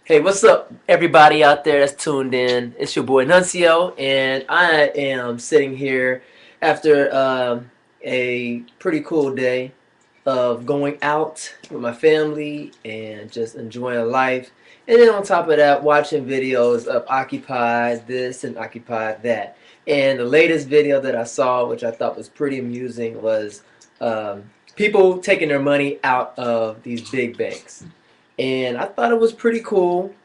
Hey, what's up, everybody out there that's tuned in? It's your boy Nuncio, and I am sitting here after a pretty cool day of going out with my family and just enjoying life. And then on top of that, watching videos of Occupy this and Occupy that. And the latest video that I saw, which I thought was pretty amusing, was people taking their money out of these big banks. And I thought it was pretty cool.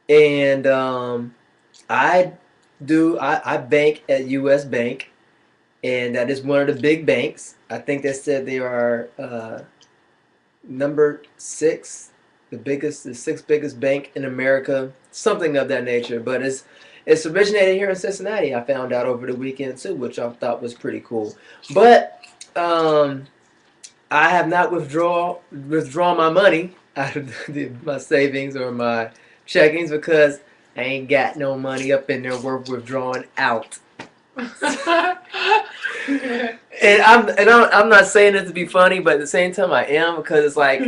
And I I bank at U.S. Bank, and that is one of the big banks. I think they said they are number six, the sixth biggest bank in America, something of that nature. But it's originated here in Cincinnati. I found out over the weekend too, which I thought was pretty cool. But um, I have not withdrawn my money out of my savings or my checkings because I ain't got no money up in there worth withdrawing out. I'm not saying it to be funny, but at the same time I am, because it's like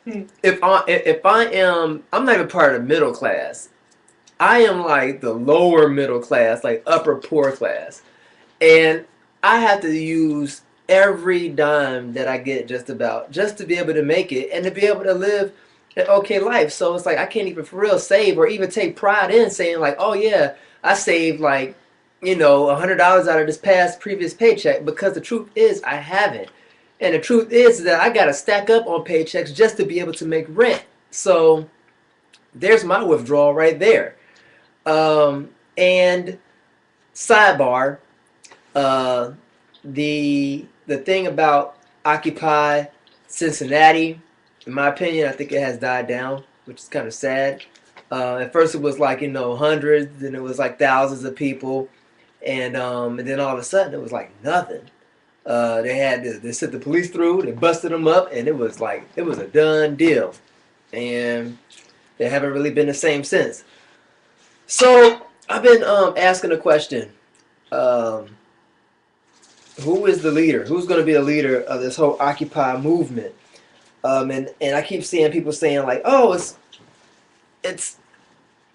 if I'm not even part of the middle class. I am like the lower middle class, like upper poor class, and I have to use every dime that I get just to be able to make it and to be able to live an okay life. So it's like I can't even for real save or even take pride in saying like, oh yeah, I saved like $100 out of this past previous paycheck, because the truth is I haven't. And the truth is that I gotta stack up on paychecks just to be able to make rent. So there's my withdrawal right there. And sidebar, uh, the thing about Occupy Cincinnati, in my opinion, I think it has died down, which is kind of sad. At first, it was like hundreds, then it was like thousands of people, and then all of a sudden, it was like nothing. They sent the police through, they busted them up, and it was like it was a done deal, and they haven't really been the same since. So I've been asking a question. Um, who is the leader? Who's going to be the leader of this whole Occupy movement? And I keep seeing people saying like, oh, it's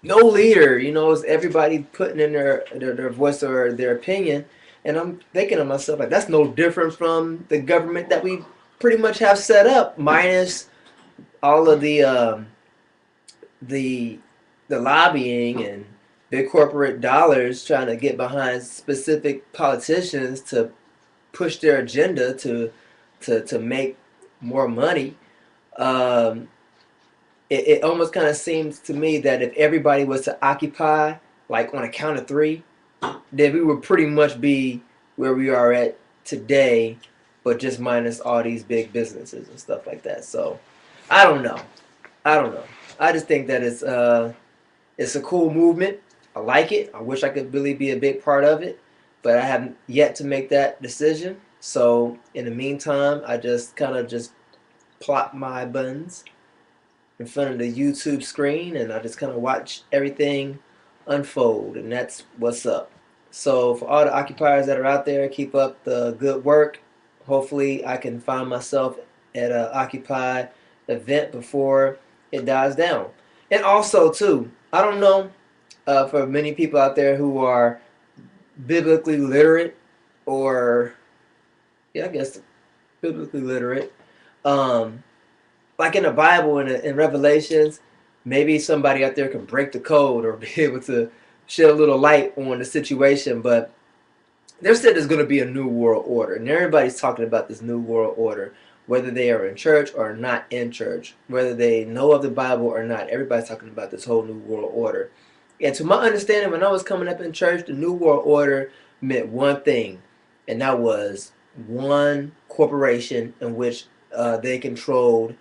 no leader. It's everybody putting in their voice or their opinion. And I'm thinking to myself like, that's no different from the government that we pretty much have set up, minus all of the the lobbying and big corporate dollars trying to get behind specific politicians to push their agenda to make more money. Um, it almost kind of seems to me that if everybody was to occupy like on a count of three, then we would pretty much be where we are at today, but just minus all these big businesses and stuff like that. So I don't know. I don't know. I just think that it's a cool movement. I like it. I wish I could really be a big part of it, but I haven't yet to make that decision. So in the meantime, I just kind of just plot my buttons in front of the YouTube screen, and I just kind of watch everything unfold, and that's what's up. So for all the occupiers that are out there, keep up the good work. Hopefully, I can find myself at a Occupy event before it dies down. And also, too, I don't know, for many people out there who are biblically literate, or yeah, I guess biblically literate, um, like in the Bible and in Revelations, maybe somebody out there can break the code or be able to shed a little light on the situation. But they said there's going to be a new world order, and everybody's talking about this new world order, whether they are in church or not in church, whether they know of the Bible or not. Everybody's talking about this whole new world order. And to my understanding, when I was coming up in church, the new world order meant one thing, and that was one corporation in which they controlled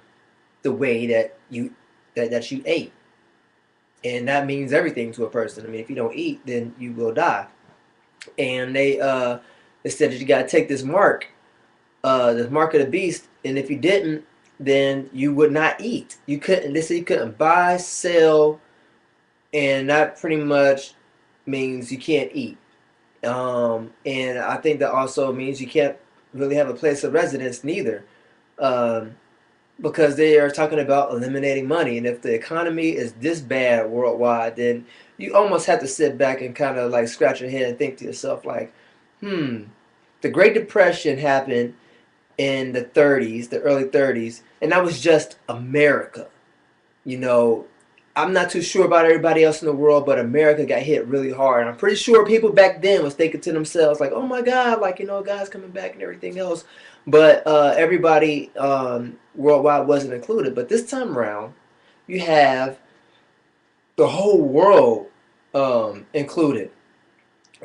the way that you ate, and that means everything to a person. I mean, if you don't eat, then you will die. And they said that you got to take this mark of the beast, and if you didn't, then you would not eat. You couldn't. They said you couldn't buy, sell, and that pretty much means you can't eat. And I think that also means you can't really have a place of residence neither. Um, because they are talking about eliminating money. And if the economy is this bad worldwide, then you almost have to sit back and kind of like scratch your head and think to yourself, like, hmm, the Great Depression happened in the 30s, the early 30s, and that was just America. You know, I'm not too sure about everybody else in the world, but America got hit really hard. And I'm pretty sure people back then was thinking to themselves, like, oh my God, like, God's coming back and everything else. But everybody worldwide wasn't included. But this time around, you have the whole world included.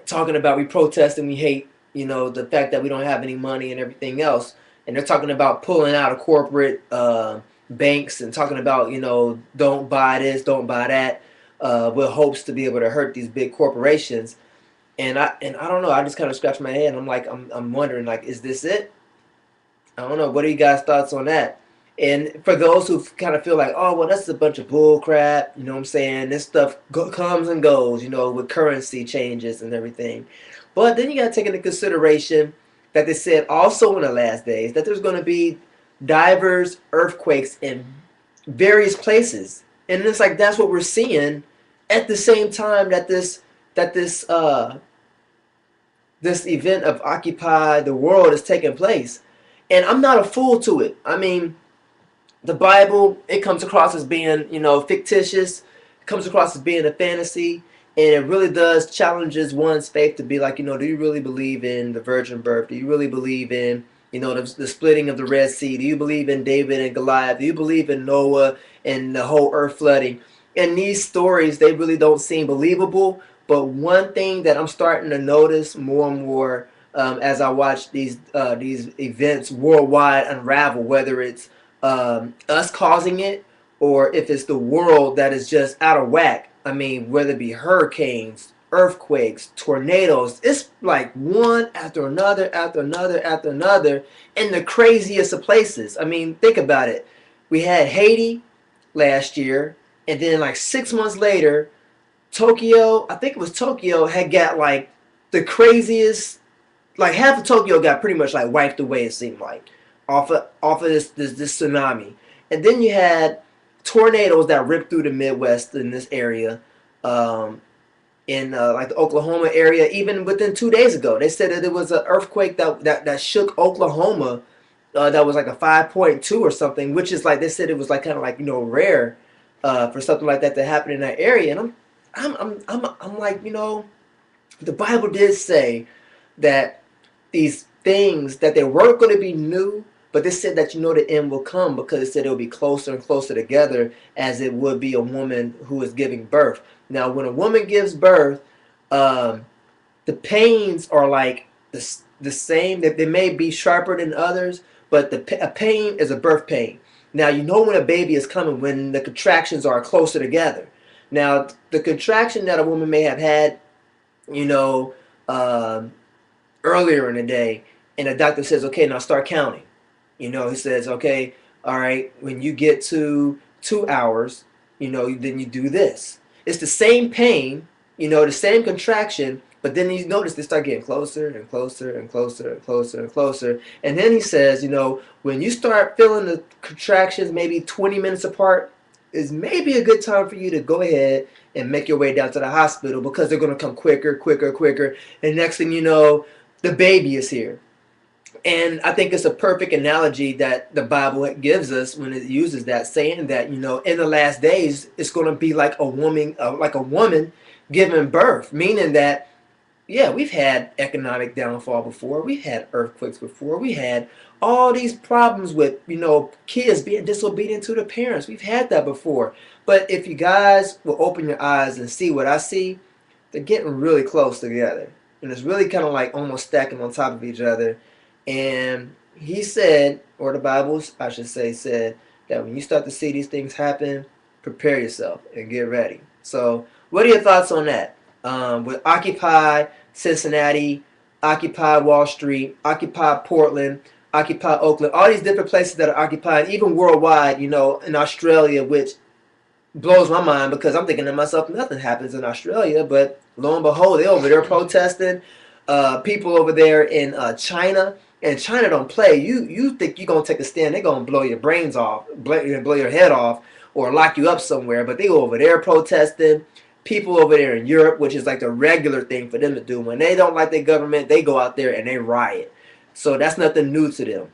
Talking about we protest and we hate, the fact that we don't have any money and everything else. And they're talking about pulling out of corporate banks and talking about, don't buy this, don't buy that, with hopes to be able to hurt these big corporations. And I don't know. I just kind of scratch my head. And I'm like, I'm wondering, like, is this it? I don't know. What are you guys' thoughts on that? And for those who kind of feel like, oh, well, that's a bunch of bull crap, you know what I'm saying? This stuff comes and goes, with currency changes and everything. But then you got to take into consideration that they said also in the last days that there's going to be divers earthquakes in various places. And it's like that's what we're seeing at the same time that this event of Occupy the World is taking place. And I'm not a fool to it. I mean, the Bible, it comes across as being, fictitious. It comes across as being a fantasy. And it really does challenges one's faith to be like, do you really believe in the virgin birth? Do you really believe in, the splitting of the Red Sea? Do you believe in David and Goliath? Do you believe in Noah and the whole earth flooding? And these stories, they really don't seem believable. But one thing that I'm starting to notice more and more as I watch these events worldwide unravel, whether it's us causing it or if it's the world that is just out of whack. I mean, whether it be hurricanes, earthquakes, tornadoes, it's like one after another, after another, after another, in the craziest of places. I mean, think about it. We had Haiti last year, and then like 6 months later, Tokyo, I think it was Tokyo, had got like the craziest, like half of Tokyo got pretty much like wiped away, it seemed like, off of this tsunami. And then you had tornadoes that ripped through the Midwest in this area, in like the Oklahoma area. Even within 2 days ago, they said that there was an earthquake that shook Oklahoma. That was like a 5.2 or something, which is like they said it was like kind of like rare for something like that to happen in that area. And I'm like the Bible did say that these things that they weren't going to be new, but they said that the end will come because it said it will be closer and closer together as it would be a woman who is giving birth. Now, when a woman gives birth, the pains are like the same. They may be sharper than others, but a pain is a birth pain. Now, when a baby is coming when the contractions are closer together. Now, the contraction that a woman may have had, earlier in the day, and the doctor says, okay, now start counting. He says, okay, all right, when you get to 2 hours, then you do this. It's the same pain, the same contraction, but then you notice they start getting closer and closer and closer and closer and closer. And then he says, when you start feeling the contractions maybe 20 minutes apart, is maybe a good time for you to go ahead and make your way down to the hospital because they're going to come quicker, quicker, quicker. And next thing you know, the baby is here. And I think it's a perfect analogy that the Bible gives us when it uses that, saying that, in the last days, it's going to be like a woman giving birth, meaning that, yeah, we've had economic downfall before. We've had earthquakes before. We had all these problems with, kids being disobedient to their parents. We've had that before. But if you guys will open your eyes and see what I see, they're getting really close together. And it's really kind of like almost stacking on top of each other. And he said, or the Bible, I should say, said that when you start to see these things happen, prepare yourself and get ready. So what are your thoughts on that? With Occupy Cincinnati, Occupy Wall Street, Occupy Portland, Occupy Oakland, all these different places that are occupied, even worldwide, in Australia, which blows my mind because I'm thinking to myself, nothing happens in Australia, but lo and behold, they're over there protesting. People over there in China, And China don't play. You think you're gonna take a stand? They're gonna blow your brains off, blow your head off, or lock you up somewhere. But they go over there protesting. People over there in Europe, which is like the regular thing for them to do. When they don't like their government, they go out there and they riot. So that's nothing new to them.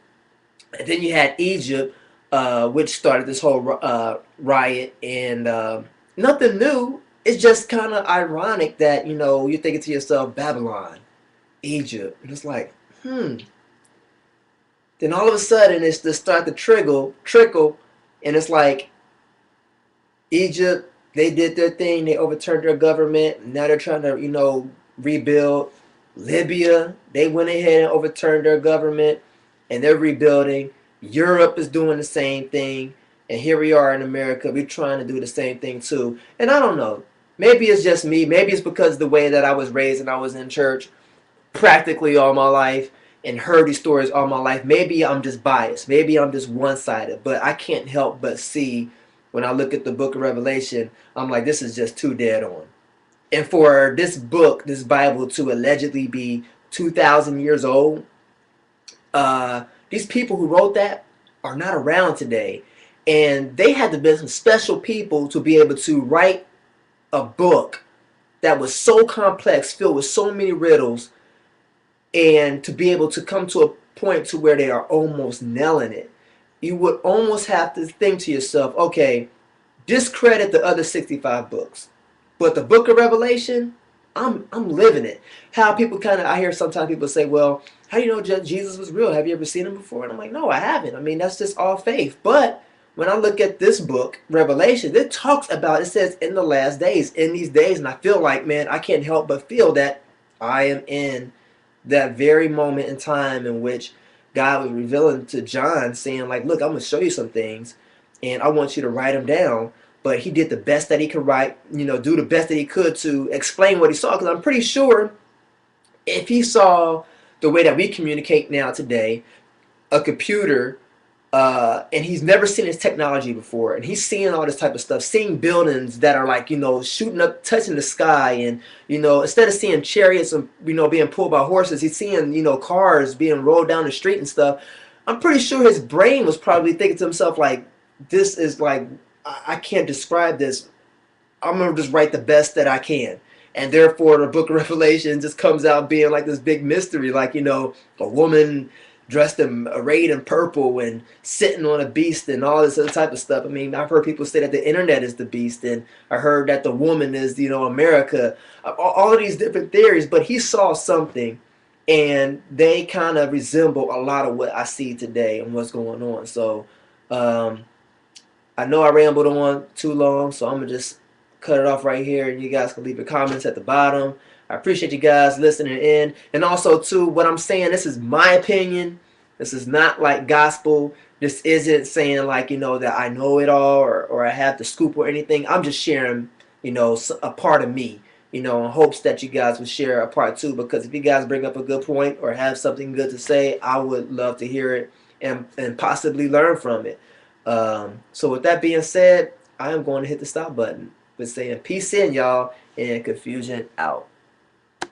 And then you had Egypt, which started this whole riot, and nothing new. It's just kind of ironic that you're thinking to yourself, Babylon, Egypt, and it's like, Then all of a sudden, it's to start to trickle, and it's like Egypt. They did their thing. They overturned their government. Now they're trying to, rebuild. Libya, they went ahead and overturned their government, and they're rebuilding. Europe is doing the same thing, and here we are in America. We're trying to do the same thing too. And I don't know. Maybe it's just me. Maybe it's because of the way that I was raised and I was in church practically all my life and heard these stories all my life. Maybe I'm just biased. Maybe I'm just one-sided. But I can't help but see when I look at the book of Revelation, I'm like, this is just too dead on. And for this book, this Bible, to allegedly be 2,000 years old, these people who wrote that are not around today. And they had to be some special people to be able to write a book that was so complex, filled with so many riddles, and to be able to come to a point to where they are almost nailing it. You would almost have to think to yourself, okay, discredit the other 65 books. But the book of Revelation, I'm living it. How people I hear sometimes people say, well, how do you know Jesus was real? Have you ever seen him before? And I'm like, no, I haven't. I mean, that's just all faith. But when I look at this book, Revelation, it says in the last days, in these days, and I feel like, man, I can't help but feel that I am in that very moment in time in which God was revealing to John, saying like, look, I'm going to show you some things, and I want you to write them down. But he did the best that he could write, do the best that he could to explain what he saw. Because I'm pretty sure if he saw the way that we communicate now today, a computer, and he's never seen his technology before, and he's seeing all this type of stuff, seeing buildings that are like, shooting up, touching the sky, and, instead of seeing chariots and, being pulled by horses, he's seeing, cars being rolled down the street and stuff. I'm pretty sure his brain was probably thinking to himself, like, this is like, I can't describe this. I'm going to just write the best that I can. And therefore, the book of Revelation just comes out being like this big mystery, like, a woman dressed in arrayed in purple and sitting on a beast and all this other type of stuff. I mean, I've heard people say that the internet is the beast, and I heard that the woman is, America. All of these different theories, but he saw something, and they kind of resemble a lot of what I see today and what's going on. So, I know I rambled on too long, so I'm going to just cut it off right here, and you guys can leave your comments at the bottom. I appreciate you guys listening in. And also, too, what I'm saying, this is my opinion. This is not like gospel. This isn't saying like, that I know it all or I have the scoop or anything. I'm just sharing, a part of me, in hopes that you guys would share a part too. Because if you guys bring up a good point or have something good to say, I would love to hear it and possibly learn from it. So with that being said, I am going to hit the stop button with saying peace in, y'all, and confusion out.